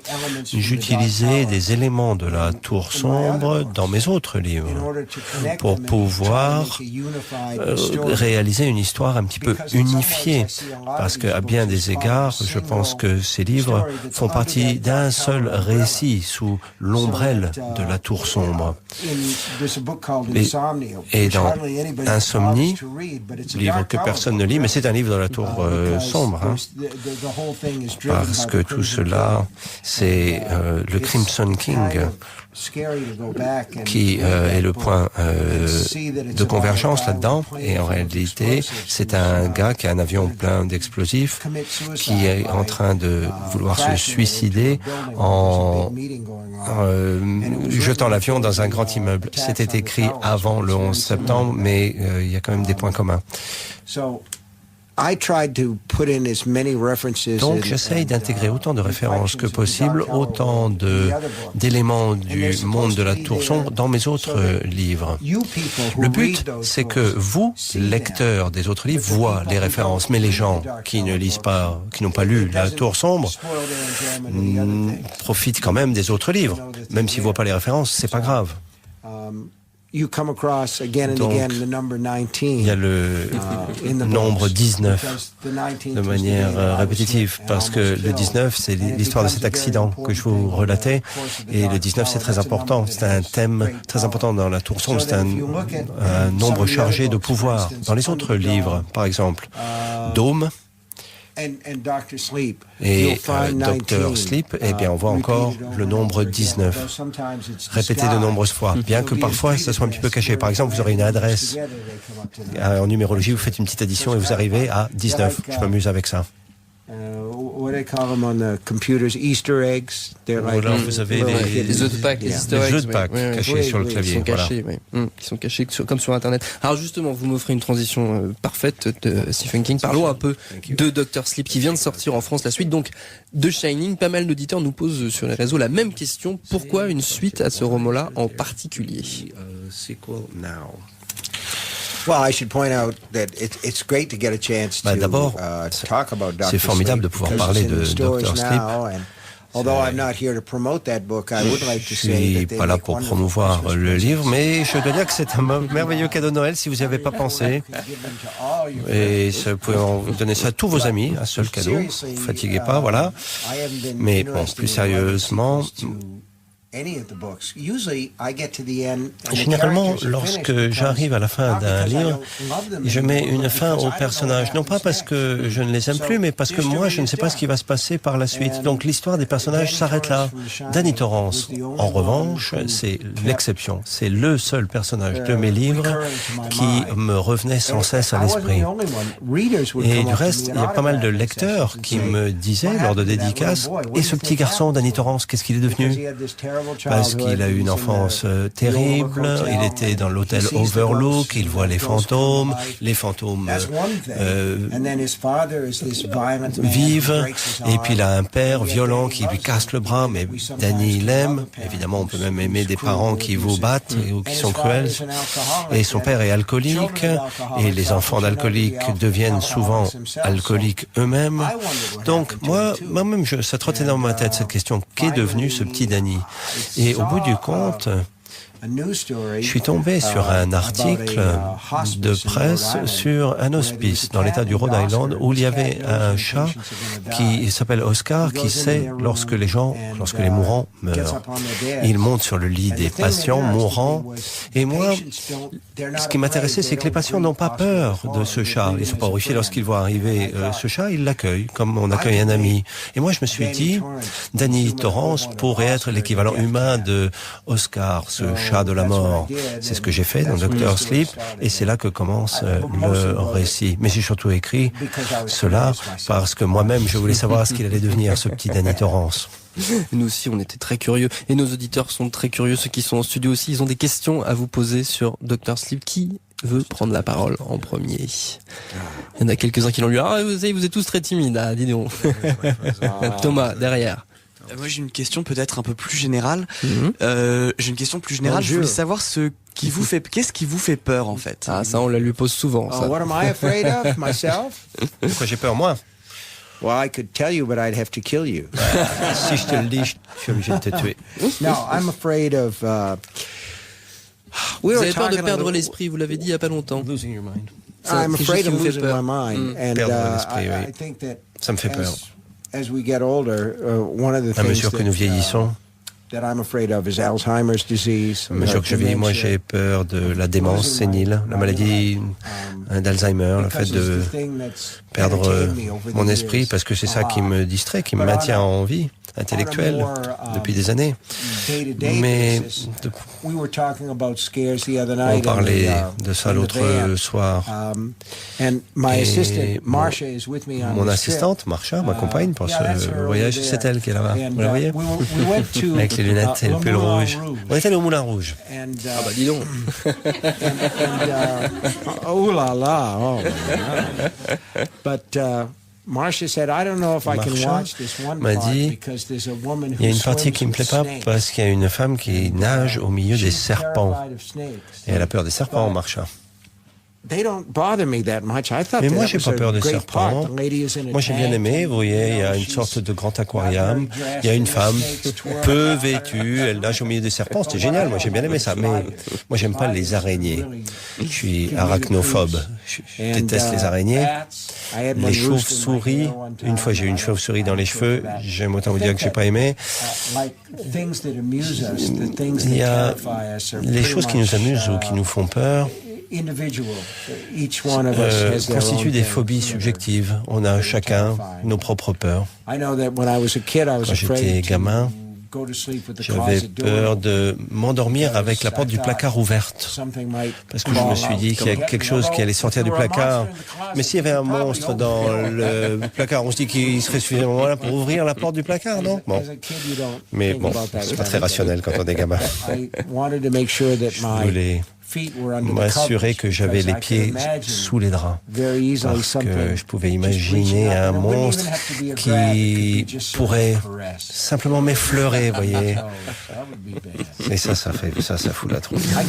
j'utilisais des éléments de la Tour Sombre dans mes autres livres pour pouvoir réaliser une histoire un petit peu unifiée parce qu'à bien des égards, je pense que ces livres font partie d'un seul récit sous l'ombrelle de la Tour Sombre. Et dans Insomnie, livre que personne ne lit, mais c'est un livre de la Tour Sombre, parce que tout cela, c'est le Crimson King qui est le point de convergence là-dedans. Et en réalité, c'est un gars qui a un avion plein d'explosifs qui est en train de vouloir se suicider en jetant l'avion dans un grand immeuble. C'était écrit avant le 11 septembre, mais il y a quand même des points communs. Donc j'essaye d'intégrer autant de références que possible, autant d'éléments du monde de la Tour Sombre dans mes autres livres. Le but, c'est que vous, lecteurs des autres livres, voient les références, mais les gens qui ne lisent pas, qui n'ont pas lu la Tour Sombre, profitent quand même des autres livres. Même s'ils ne voient pas les références, c'est pas grave. Donc, il y a le nombre 19 de manière répétitive, parce que le 19, c'est l'histoire de cet accident que je vous relatais, et le 19, c'est très important. C'est un thème très important dans la Tour Sombre, c'est un nombre chargé de pouvoir. Dans les autres livres, par exemple, Dôme, Et Dr. Sleep, eh bien, on voit encore le nombre 19, répété de nombreuses fois, bien que parfois ça soit un petit peu caché. Par exemple, vous aurez une adresse en numérologie, vous faites une petite addition et vous arrivez à 19. Je m'amuse avec ça. What they call them on the computers, Easter eggs. They're like vous avez les œufs de Pâques, les Easter eggs, les œufs de Pâques cachés sur le clavier. Qui sont cachés, qui sont cachés comme sur Internet. Alors justement, vous m'offrez une transition parfaite de Stephen King. Parlons un peu de Dr. Sleep qui vient de sortir en France, la suite donc de Shining. Pas mal d'auditeurs nous posent sur les réseaux la même question. Pourquoi une suite à ce roman-là en particulier? D'abord, c'est formidable de pouvoir parler de Dr. Sleep. Je suis pas là pour promouvoir le livre, mais je dois dire que c'est un merveilleux cadeau de Noël si vous n'y avez pas pensé. Et vous pouvez en donner ça à tous vos amis, un seul cadeau. Ne vous fatiguez pas, voilà. Mais bon, plus sérieusement, généralement, lorsque j'arrive à la fin d'un livre, je mets une fin aux personnages. Non pas parce que je ne les aime plus, mais parce que moi, je ne sais pas ce qui va se passer par la suite. Donc l'histoire des personnages s'arrête là. Danny Torrance, en revanche, c'est l'exception. C'est le seul personnage de mes livres qui me revenait sans cesse à l'esprit. Et du reste, il y a pas mal de lecteurs qui me disaient lors de dédicaces, « Et ce petit garçon, Danny Torrance, qu'est-ce qu'il est devenu ?» Parce qu'il a eu une enfance terrible, il était dans l'hôtel Overlook, il voit les fantômes vivent, et puis il a un père violent qui lui casse le bras, mais Danny l'aime. Évidemment, on peut même aimer des parents qui vous battent ou qui sont cruels. Et son père est alcoolique, et les enfants d'alcooliques deviennent souvent alcooliques eux-mêmes. Donc moi-même, ça trottait dans ma tête cette question, qu'est devenu ce petit Danny? Et au bout du compte, je suis tombé sur un article de presse sur un hospice dans l'état du Rhode Island où il y avait un chat qui s'appelle Oscar qui sait lorsque les mourants meurent. Il monte sur le lit des patients mourants et moi, ce qui m'intéressait, c'est que les patients n'ont pas peur de ce chat. Ils ne sont pas horrifiés lorsqu'ils voient arriver ce chat, ils l'accueillent comme on accueille un ami. Et moi, je me suis dit, Danny Torrance pourrait être l'équivalent humain de Oscar, ce chat de la mort. C'est ce que j'ai fait dans Dr. Sleep et c'est là que commence le récit. Mais j'ai surtout écrit cela parce que moi-même je voulais savoir ce qu'il allait devenir, ce petit Danny Torrance. Nous aussi, on était très curieux et nos auditeurs sont très curieux. Ceux qui sont en studio aussi, ils ont des questions à vous poser sur Dr. Sleep. Qui veut prendre la parole en premier? Il y en a quelques-uns qui l'ont lu. Ah, vous savez, vous êtes tous très timides, dis donc. Thomas, derrière. Moi, j'ai une question peut-être un peu plus générale. J'ai une question plus générale. Je voulais savoir qu'est-ce qui vous fait peur, en fait? Ah, ça, on la lui pose souvent, ça. What am I afraid of myself? De quoi j'ai peur, moi? Well, I could tell you, but I'd have to kill you. Si je te le dis, je suis obligé de te tuer. No, I'm afraid of... Vous avez peur de perdre l'esprit, vous l'avez dit il n'y a pas longtemps. Losing your mind. I'm afraid of losing my mind. Perdre l'esprit, oui. Ça me fait peur. As we get older, one of the à mesure que nous vieillissons, that I'm afraid of is Alzheimer's disease. À mesure que je vieillis, moi j'ai peur de la démence sénile, la maladie d'Alzheimer, le fait de perdre mon esprit, parce que c'est ça qui me distrait, qui me maintient en vie intellectuelle depuis des années. Mais on parlait de ça l'autre soir. Et mon assistante, Marsha, m'accompagne pour ce voyage. C'est elle qui est là-bas. Vous la voyez? Avec les lunettes et le pull rouge. On est allé au Moulin Rouge. Ah bah dis donc. Oh là là. Oh. But Marsha m'a dit, il y a une partie qui me plaît pas parce qu'il y a une femme qui nage au milieu des serpents. Et elle a peur des serpents, Marsha. Mais moi, j'ai pas peur des serpents. Moi, j'ai bien aimé. Vous voyez, il y a une sorte de grand aquarium. Il y a une femme peu vêtue. Elle nage au milieu des serpents. C'était génial. Moi, j'ai bien aimé ça. Mais moi, j'aime pas les araignées. Je suis arachnophobe. Je déteste les araignées. Les chauves-souris. Une fois, j'ai eu une chauve-souris dans les cheveux. J'aime autant vous dire que j'ai pas aimé. Il y a les choses qui nous amusent ou qui nous font peur. constituent des phobies subjectives. On a chacun nos propres peurs. Quand j'étais gamin, j'avais peur de m'endormir avec la porte du placard ouverte. Parce que je me suis dit qu'il y a quelque chose qui allait sortir du placard. Mais s'il y avait un monstre dans le placard, on se dit qu'il serait suffisamment là pour ouvrir la porte du placard, non? Bon. Mais bon, c'est pas très rationnel quand on est gamin. Je voulais m'assurer que j'avais les pieds sous les draps, parce que je pouvais imaginer un monstre qui pourrait simplement m'effleurer, voyez. Et ça fout la trouille. Ah,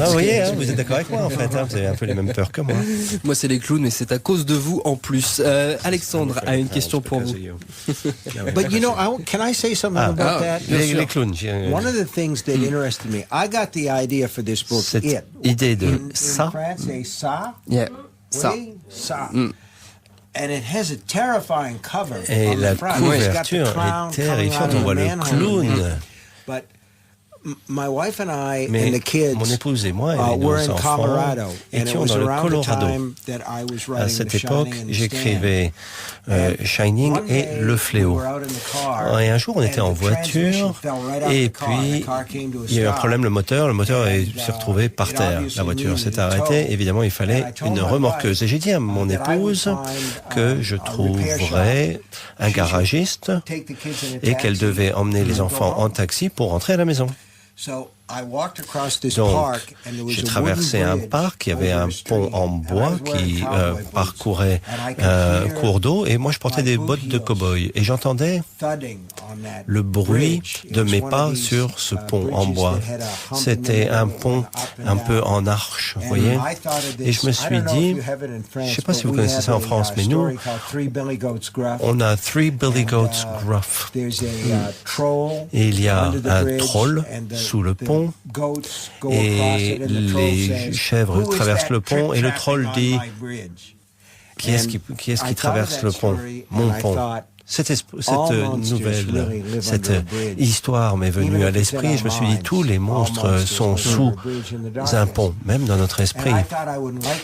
vous voyez, hein, vous êtes d'accord avec moi en fait, hein, vous avez un peu les mêmes peurs que moi. Moi c'est les clowns, mais c'est à cause de vous en plus. Alexandre a une question pour vous. But you know, can I say something about that? Les clowns. One of the things that interested me, I got the idea for this book. Cette idée de ça. Yeah. Ça. And it has a terrifying cover. Et la couverture est terrifiante. On voit le clown. My wife and I Mais and the kids mon épouse et moi et nos enfants étions dans le Colorado. À cette époque, j'écrivais Shining et Le Fléau. Et un jour, on était en voiture et puis il y a eu un problème, le moteur s'est retrouvé par terre. La voiture s'est arrêtée. Évidemment, il fallait une remorqueuse. Et j'ai dit à mon épouse que je trouverais un garagiste et qu'elle devait emmener les enfants en taxi pour rentrer à la maison. Donc, j'ai traversé un parc, il y avait un pont en bois qui parcourait un cours d'eau et moi je portais des bottes de cow-boy et j'entendais le bruit de mes pas sur ce pont en bois. C'était un pont un peu en arche, vous voyez. Et je me suis dit, je ne sais pas si vous connaissez ça en France, mais nous, on a Three Billy Goats Gruff. Et il y a un troll sous le pont. Et les chèvres traversent le pont et le troll dit qui est-ce qui traverse le pont? Mon pont. Cette nouvelle, cette histoire m'est venue à l'esprit et je me suis dit, tous les monstres sont sous un pont, même dans notre esprit.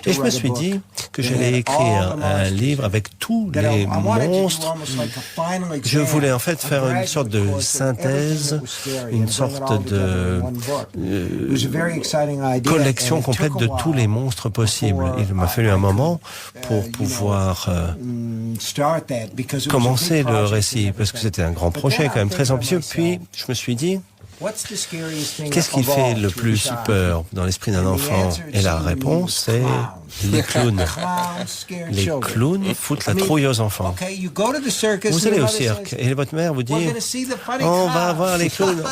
Et je me suis dit que j'allais écrire un livre avec tous les monstres. Je voulais en fait faire une sorte de synthèse, une sorte de collection complète de tous les monstres possibles. Il m'a fallu un moment pour pouvoir commencer le récit, parce que c'était un grand projet quand même très ambitieux. Puis je me suis dit, qu'est-ce qui fait le plus peur dans l'esprit d'un enfant? Et la réponse, c'est les clowns. Les clowns foutent la trouille aux enfants. Vous allez au cirque et votre mère vous dit, on va voir les clowns.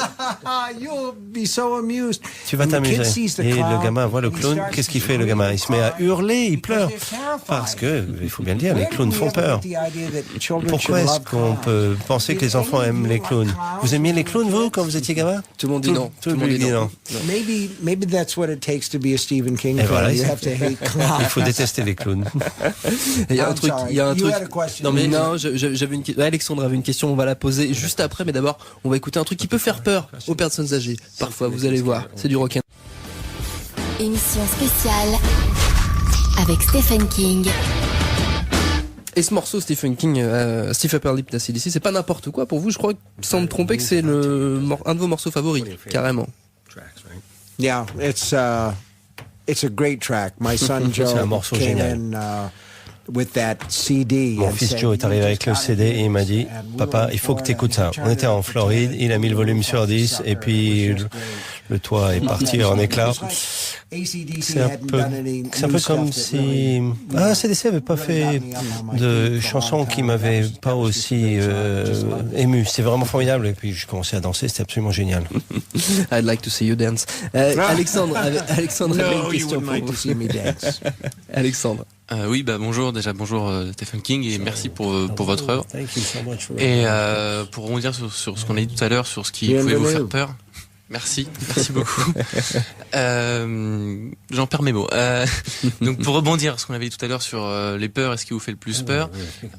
Tu vas t'amuser. Et le gamin voit le clown. Qu'est-ce qu'il fait, le gamin? Il se met à hurler, il pleure. Parce que, il faut bien le dire, les clowns font peur. Pourquoi est-ce qu'on peut penser que les enfants aiment les clowns? Vous aimiez les clowns, vous, quand vous étiez gamin? Tout le monde dit non. Tout le monde dit non. Maybe that's what it takes to be a Stephen King fan. Voilà, you have to hate clowns. Il faut détester les clowns. Il y a un truc. Non mais non, j'avais une. Alexandre avait une question. On va la poser juste après, mais d'abord, on va écouter un truc qui peut faire peur aux personnes âgées. Parfois, vous allez voir, c'est du rock'n'roll. Émission spéciale avec Stephen King. Et ce morceau, Stephen King, Steve Upper Lip d'ACDC, c'est pas n'importe quoi pour vous. Je crois, sans me tromper, que c'est un de vos morceaux favoris, carrément. Yeah, it's a great track. My son Joe came in with that CD. Mon fils Joe est arrivé avec le CD et il m'a dit, papa, il faut que tu écoutes ça. On était en Floride, il a mis le volume sur 10 et puis le toit est parti en éclats. C'est un peu comme si ACDC avait pas fait de chansons qui m'avaient pas aussi ému. C'était vraiment formidable et puis je commençais à danser, c'était absolument génial. I'd like to see you dance. Alexandre avait une question pour vous. Alexandre. Oui, bonjour Stephen King et merci pour votre œuvre. Et pour rebondir sur ce qu'on a dit tout à l'heure sur ce qui pouvait vous faire peur. Merci beaucoup. J'en perds mes mots. Donc pour rebondir, ce qu'on avait dit tout à l'heure sur les peurs, est-ce qui vous fait le plus peur,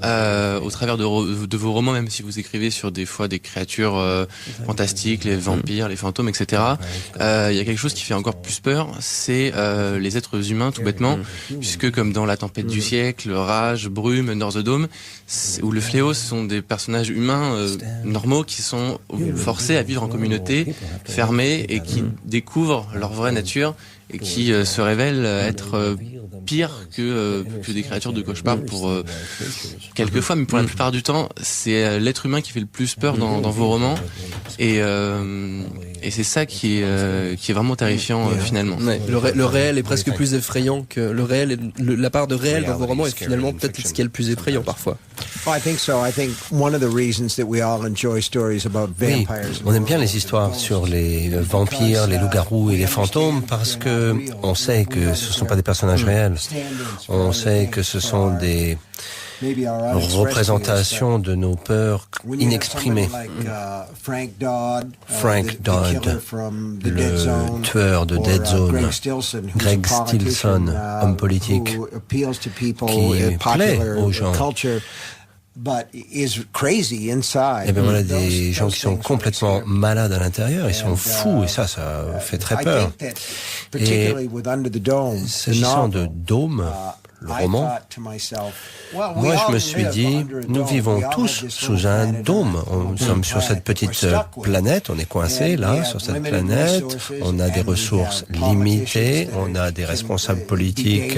au travers de vos romans, même si vous écrivez sur des fois des créatures fantastiques, les vampires, les fantômes, etc. Il y a quelque chose qui fait encore plus peur, c'est les êtres humains, tout bêtement, puisque comme dans La Tempête du siècle, Rage, Brume, Under the Dome, ou Le Fléau, ce sont des personnages humains normaux qui sont forcés à vivre en communauté, fermés, et qui découvrent leur vraie nature et qui se révèlent être pire que des créatures de cauchemar pour quelquefois, mais pour la plupart du temps, c'est l'être humain qui fait le plus peur dans vos romans, et c'est ça qui est vraiment terrifiant finalement. Ouais, le réel est presque plus effrayant que le réel. La part de réel dans vos romans est finalement peut-être ce qui est le plus effrayant parfois. Oui, on aime bien les histoires sur les vampires, les loups-garous et les fantômes parce que on sait que ce ne sont pas des personnages réels. On sait que ce sont des représentation de nos peurs inexprimées. Frank Dodd, le tueur de Dead Zone, Greg Stilson, homme politique, qui plaît aux gens. Et bien voilà des gens qui sont complètement malades à l'intérieur, ils sont fous, et ça fait très peur. Et s'agissant de Dôme, le roman, moi je me suis dit, nous vivons tous sous un dôme. Nous sommes sur cette petite planète, on est coincé là, sur cette planète, on a des ressources limitées, on a des responsables politiques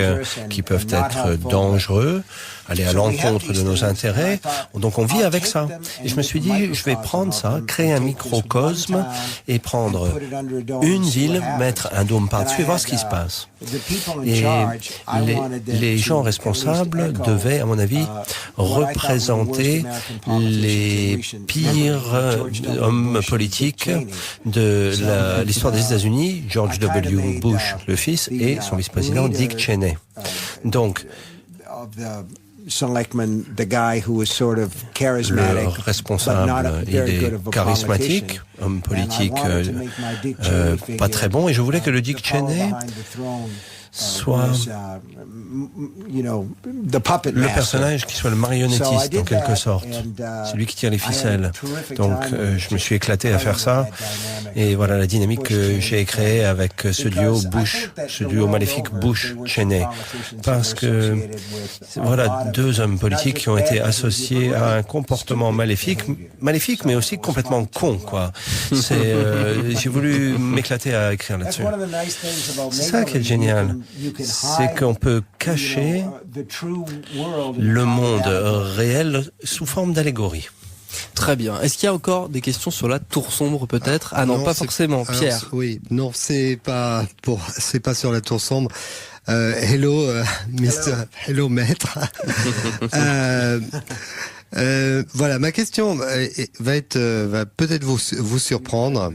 qui peuvent être dangereux, aller à l'encontre de nos intérêts, donc on vit avec ça. Et je me suis dit, je vais prendre ça, créer un microcosme et prendre une ville, mettre un dôme par-dessus et voir ce qui se passe. Et les gens responsables devaient, à mon avis, représenter les pires hommes politiques de l'histoire des États-Unis, George W. Bush, le fils, et son vice-président Dick Cheney. Donc, le responsable, il est charismatique, homme politique pas très bon, et je voulais que le Dick Cheney soit le personnage qui soit le marionnettiste en quelque sorte, celui qui tire les ficelles. Donc je me suis éclaté à faire ça, et voilà la dynamique que j'ai créée avec ce duo maléfique Bush-Cheney, parce que voilà deux hommes politiques qui ont été associés à un comportement maléfique mais aussi complètement con, quoi. J'ai voulu m'éclater à écrire là-dessus. C'est ça qui est génial. C'est qu'on peut cacher le monde réel sous forme d'allégorie. Très bien. Est-ce qu'il y a encore des questions sur la tour sombre peut-être ? Ah non, pas forcément. Pierre. Alors, oui, non, c'est pas sur la tour sombre. Hello, hello maître. Voilà, ma question va peut-être vous surprendre.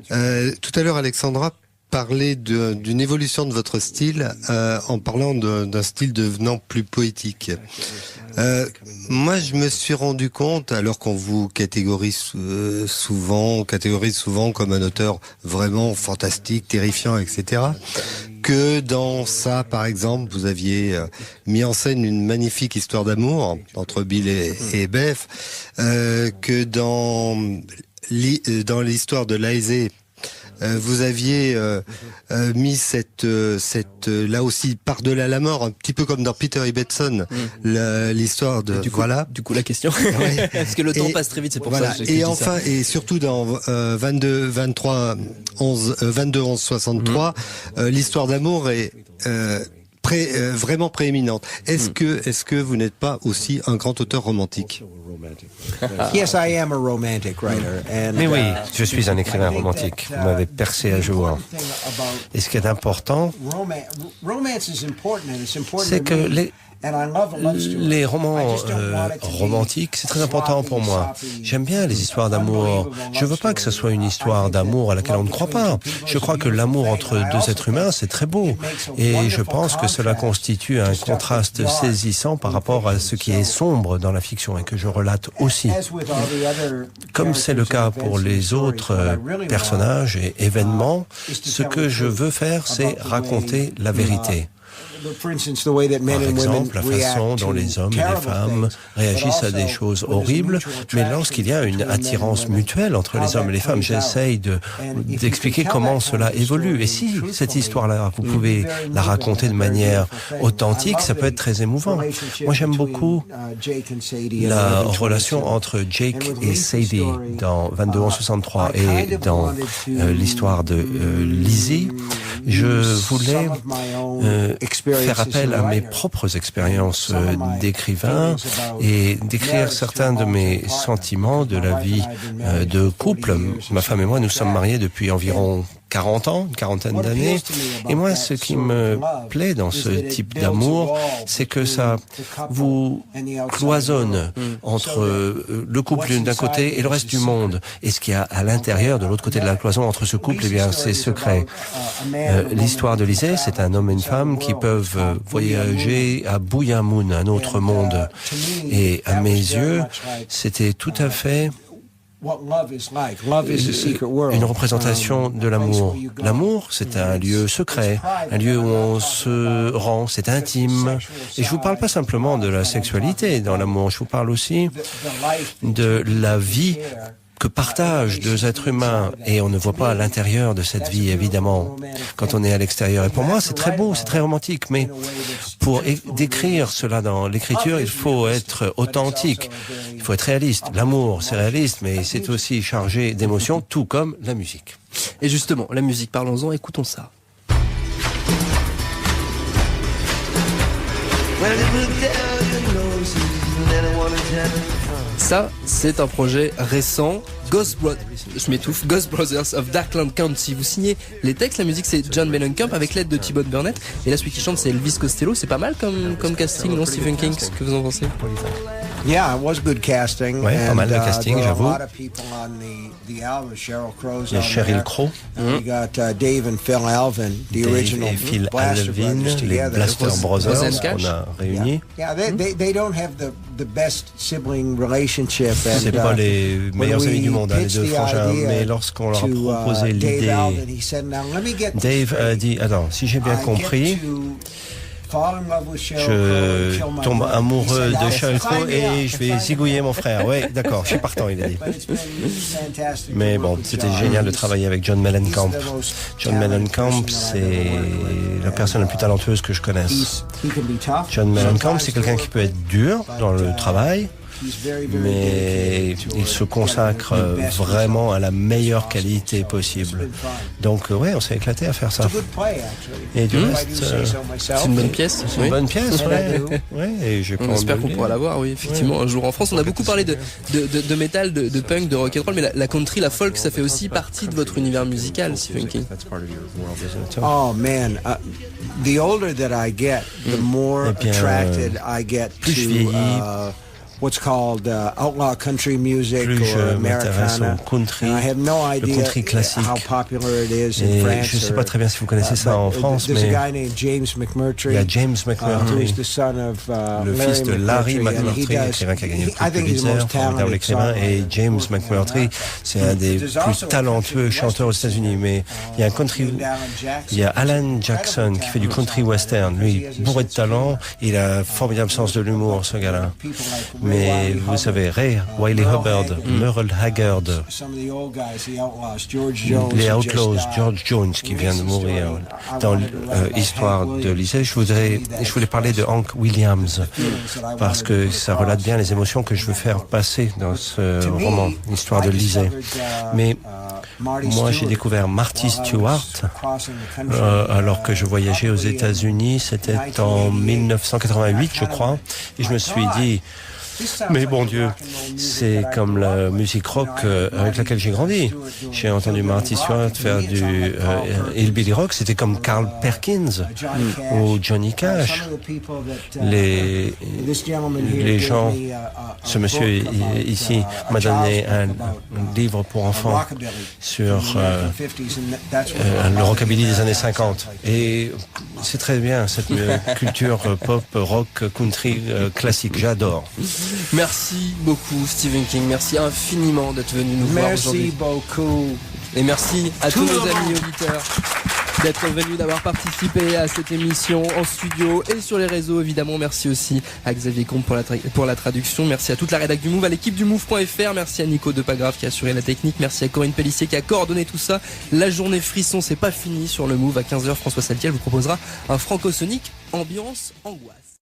Tout à l'heure, Alexandra parlait d'une évolution de votre style en parlant d'un style devenant plus poétique. Moi, je me suis rendu compte, alors qu'on vous catégorise souvent comme un auteur vraiment fantastique, terrifiant, etc., que dans ça, par exemple, vous aviez mis en scène une magnifique histoire d'amour entre Bill et Beth, que dans l'histoire de Laizé, vous aviez mis cette là aussi par-delà la mort, un petit peu comme dans Peter Ibbotson, l'histoire de du coup la question. Ouais. Parce que le temps passe très vite, c'est pour ça. Et enfin, et surtout dans 22-11-63, l'histoire d'amour est vraiment prééminente. Est-ce que vous n'êtes pas aussi un grand auteur romantique? Yes, I am a romantic writer. Mais oui, je suis un écrivain romantique. Vous m'avez percé à jour. Et ce qui est important, c'est que Les romans romantiques, c'est très important pour moi. J'aime bien les histoires d'amour. Je veux pas que ce soit une histoire d'amour à laquelle on ne croit pas. Je crois que l'amour entre deux êtres humains, c'est très beau. Et je pense que cela constitue un contraste saisissant par rapport à ce qui est sombre dans la fiction et que je relate aussi. Comme c'est le cas pour les autres personnages et événements, ce que je veux faire, c'est raconter la vérité. Par exemple, la façon dont les hommes et les femmes réagissent à des choses horribles, mais lorsqu'il y a une attirance mutuelle entre les hommes et les femmes, j'essaye d'expliquer comment cela évolue. Et si cette histoire-là, vous pouvez la raconter de manière authentique, ça peut être très émouvant. Moi, j'aime beaucoup la relation entre Jake et Sadie dans 22-11-63 et dans l'histoire de Lizzie. Je voulais faire appel à mes propres expériences d'écrivain et d'écrire certains de mes sentiments de la vie de couple. Ma femme et moi, nous sommes mariés depuis environ 40 ans, une quarantaine d'années. Et moi, ce qui me plaît dans ce type d'amour, c'est que ça vous cloisonne entre le couple d'un côté et le reste du monde. Et ce qu'il y a à l'intérieur, de l'autre côté de la cloison entre ce couple, eh bien, c'est secret. L'histoire de Lizzie, c'est un homme et une femme qui peuvent voyager à Bouyamoun, un autre monde. Et à mes yeux, c'était tout à fait une représentation de l'amour. L'amour, c'est un lieu secret, un lieu où on se rend, c'est intime. Et je vous parle pas simplement de la sexualité dans l'amour, je vous parle aussi de la vie que partagent deux êtres humains, et on ne voit pas à l'intérieur de cette vie, évidemment, quand on est à l'extérieur. Et pour moi, c'est très beau, c'est très romantique, mais pour décrire cela dans l'écriture, il faut être authentique, il faut être réaliste. L'amour, c'est réaliste, mais c'est aussi chargé d'émotions, tout comme la musique. Et justement, la musique, parlons-en, écoutons ça. Ça, c'est un projet récent, Ghost Brothers of Darkland County. Vous signez les textes, la musique c'est John Mellencamp avec l'aide de T-Bone Burnett. Et là, celui qui chante c'est Elvis Costello. C'est pas mal comme casting, non, Stephen King? Qu'est-ce que vous en pensez? Yeah, it was good casting. Ouais, pas mal de casting, j'avoue. Il y a Sheryl Crow. Dave and Phil Alvin, the original Phil Alvin, les Blaster Brothers qu'on a réunis. Yeah, they don't have the best sibling relationship. C'est pas les meilleurs amis du monde, les deux frangins, mais lorsqu'on leur a proposé l'idée, Dave a dit, attends, si j'ai bien compris, je tombe amoureux de Sheryl Crow et je vais zigouiller mon frère. Oui, d'accord, je suis partant, il a dit. Mais bon, c'était génial de travailler avec John Mellencamp. John Mellencamp, c'est la personne la plus talentueuse que je connaisse. John Mellencamp, c'est quelqu'un qui peut être dur dans le travail, mais il se consacre vraiment à la meilleure qualité possible. Donc ouais, on s'est éclaté à faire ça. Et du reste, c'est une bonne pièce. C'est une bonne pièce, ouais. Et on espère qu'on pourra la voir, oui, effectivement, un jour en France. On a beaucoup parlé de métal, de punk, de rock'n'roll, mais la country, la folk, ça fait aussi partie de votre univers musical, Stephen King. Oh man, the older that I get, the more attracted I get plus je vieillis, what's called outlaw country music or Americana. Country, I have no idea le country classique. How popular it is in France. Je ne sais pas très bien si vous connaissez ça en France, mais il y a James McMurtry, le fils de Larry McMurtry, écrivain qui a gagné le prix Pulitzer, formidable écrivain, et James McMurtry, c'est un des plus talentueux chanteurs aux États-Unis. Mais il y a un country, il y a Alan Jackson qui fait du country western, lui bourré de talent, il a un formidable sens de l'humour, ce gars-là. Mais vous savez, Ray Wiley Hubbard, Merle Haggard, les Outlaws, George Jones qui vient de mourir dans l'histoire de Lizzie. Je voulais parler de Hank Williams parce que ça relate bien les émotions que je veux faire passer dans ce roman, l'histoire de Lizzie. Mais moi, j'ai découvert Marty Stewart alors que je voyageais aux États-Unis. C'était en 1988, je crois, et je me suis dit, Mais bon Dieu, c'est comme la musique rock avec laquelle j'ai grandi. J'ai entendu Marty Stewart faire du hillbilly rock, c'était comme Carl Perkins ou Johnny Cash. Les gens, ce monsieur ici m'a donné un livre pour enfants sur le rockabilly des années 50. Et c'est très bien, cette culture pop, rock, country classique, j'adore. Merci beaucoup Stephen King, merci infiniment d'être venu nous voir aujourd'hui. Merci beaucoup. Et merci à tous nos amis auditeurs d'être venus, d'avoir participé à cette émission en studio et sur les réseaux évidemment. Merci aussi à Xavier Comte pour la traduction. Merci à toute la rédac du Move, à l'équipe du Move.fr. Merci à Nico Depagrave qui a assuré la technique. Merci à Corinne Pellissier qui a coordonné tout ça. La journée frisson, c'est pas fini sur le Move. À 15h, François Saltiel vous proposera un Franco-Sonic ambiance angoisse.